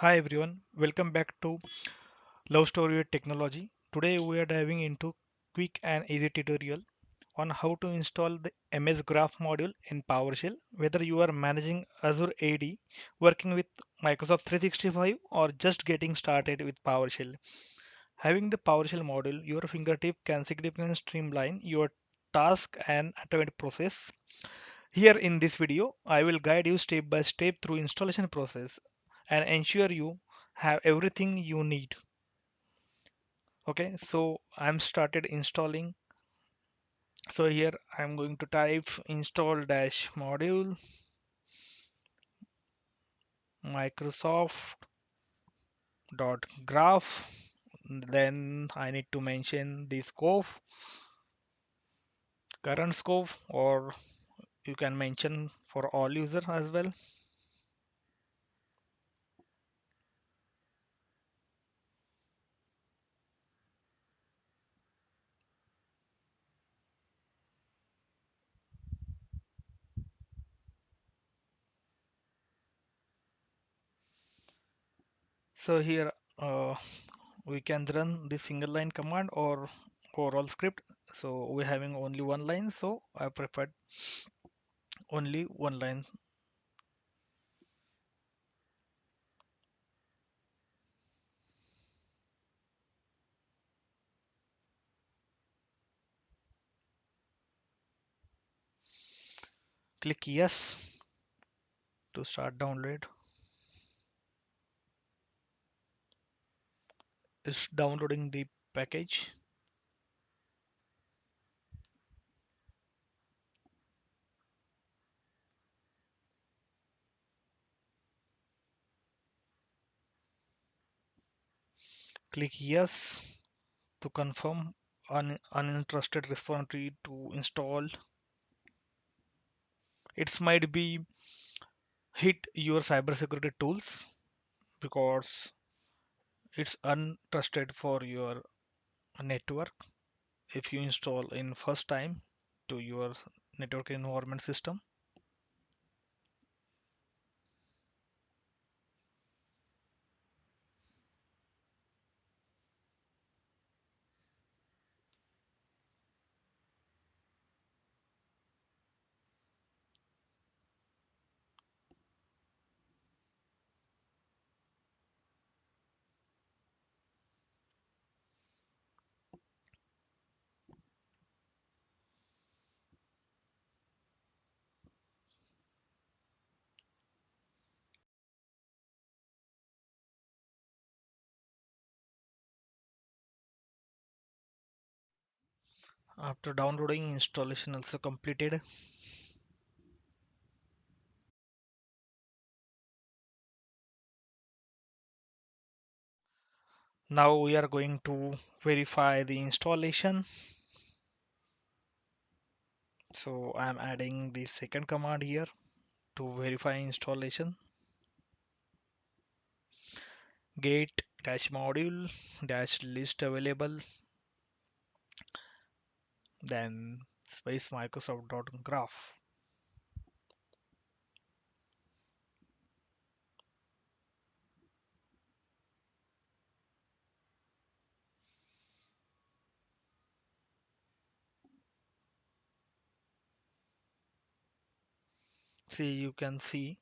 Hi everyone, welcome back to Love Story with Technology. Today we are diving into quick and easy tutorial on how to install the MS Graph module in PowerShell. Whether you are managing Azure AD, working with Microsoft 365 or just getting started with PowerShell. Having the PowerShell module, your fingertip can significantly streamline your task and automate process. Here in this video, I will guide you step by step through installation process and ensure you have everything you need. Okay, so I'm started installing. So here I'm going to type install dash module Microsoft dot graph. Then I need to mention the scope, current scope, or you can mention for all user as well. So here we can run the single line command or overall script. So we're having only one line, so I preferred only one line. Click yes to start download. It's downloading the package. Click yes to confirm. Uninterested repository to install. It might be hit your cybersecurity tools because it's untrusted for your network if you install in first time to your network environment system. After downloading, installation also completed. Now we are going to verify the installation. So I'm adding the second command here to verify installation. Get dash module dash list available, then space Microsoft dot graph. See, you can see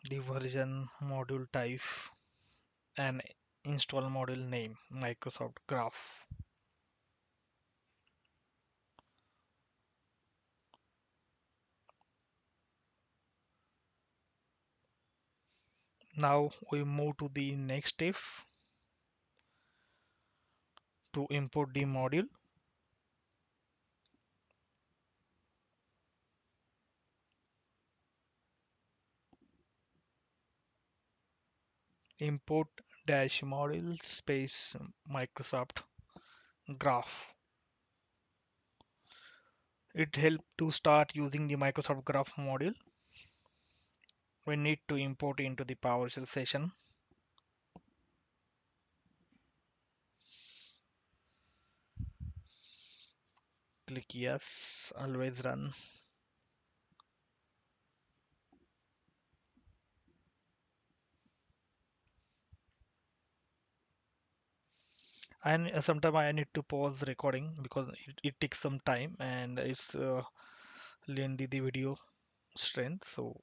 the version, module type, and install module name Microsoft Graph. Now we move to the next step to import the module. Import dash module space Microsoft Graph. It helps to start using the Microsoft Graph module. We need to import into the PowerShell session. Click yes, always run. And sometimes I need to pause recording because it takes some time and it's lengthy the video strength. So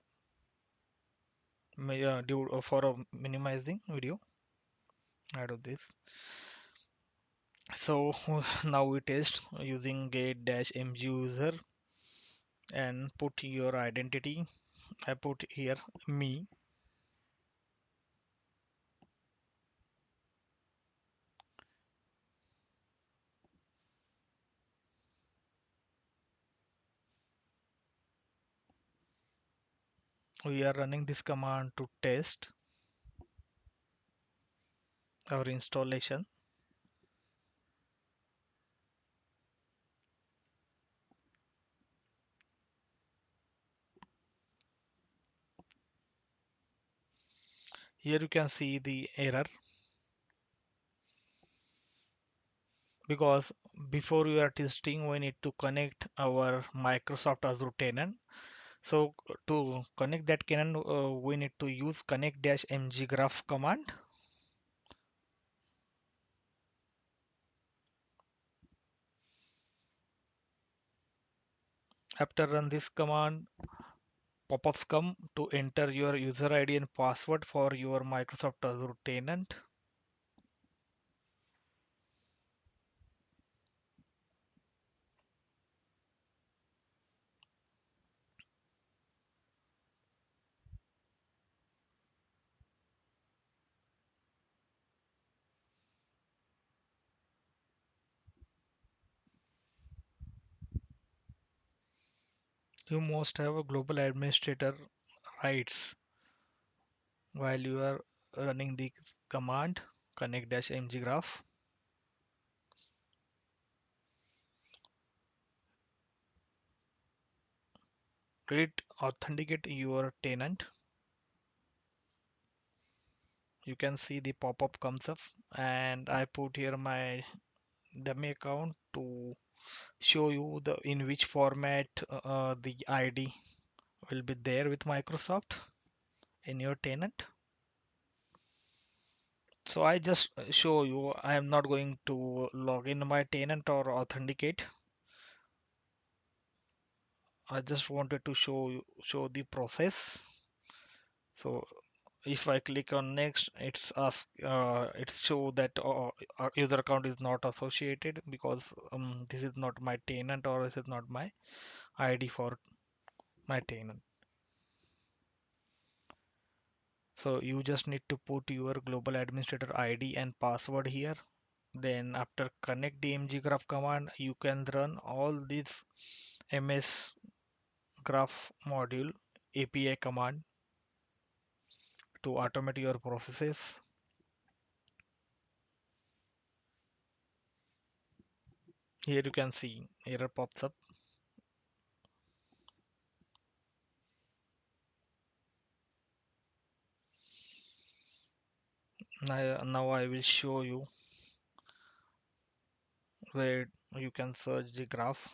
due for minimizing video, I do this. So now we test using get dash mg user and put your identity. I put here me. We are running this command to test our installation. Here you can see the error because before we are testing we need to connect our Microsoft Azure tenant. So to connect that tenant we need to use connect dash mggraph command. After run this command, pop-ups come to enter your user ID and password for your Microsoft Azure tenant. You must have a global administrator rights while you are running the command connect dash mggraph. Create authenticate your tenant. You can see the pop-up comes up and I put here my dummy account to show you the in which format the ID will be there with Microsoft in your tenant. So I just show you I am not going to log in my tenant or authenticate. I just wanted to show the process. So if I click on next, it's show that our user account is not associated because this is not my tenant or this is not my ID for my tenant. So you just need to put your global administrator ID and password here. Then after connect the mggraph command, you can run all these ms graph module API command to automate your processes. Here you can see error pops up. Now I will show you where you can search the graph.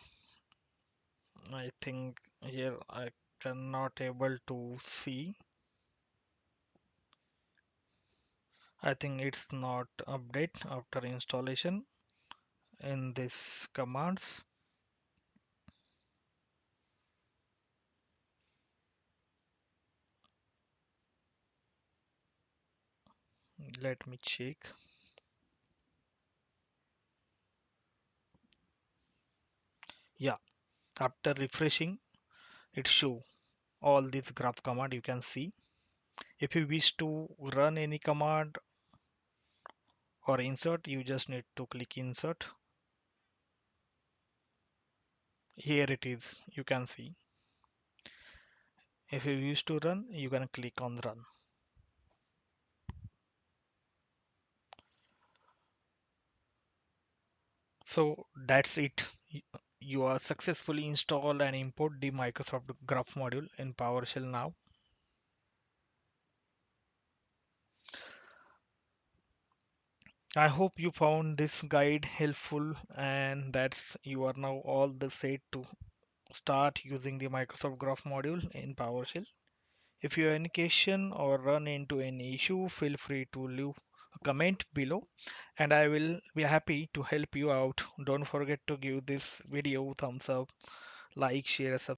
I think here I cannot able to see. I think it's not update after installation in this commands. Let me check. Yeah, after refreshing it show all these graph command you can see. If you wish to run any command or insert, you just need to click insert. Here it is, you can see. If you wish to run, you can click on run. So that's it. You are successfully installed and import the Microsoft Graph module in PowerShell now. I hope you found this guide helpful and that's you are now all the set to start using the Microsoft Graph module in PowerShell. If you have any question or run into any issue, feel free to leave a comment below and I will be happy to help you out. Don't forget to give this video thumbs up, like, share, subscribe.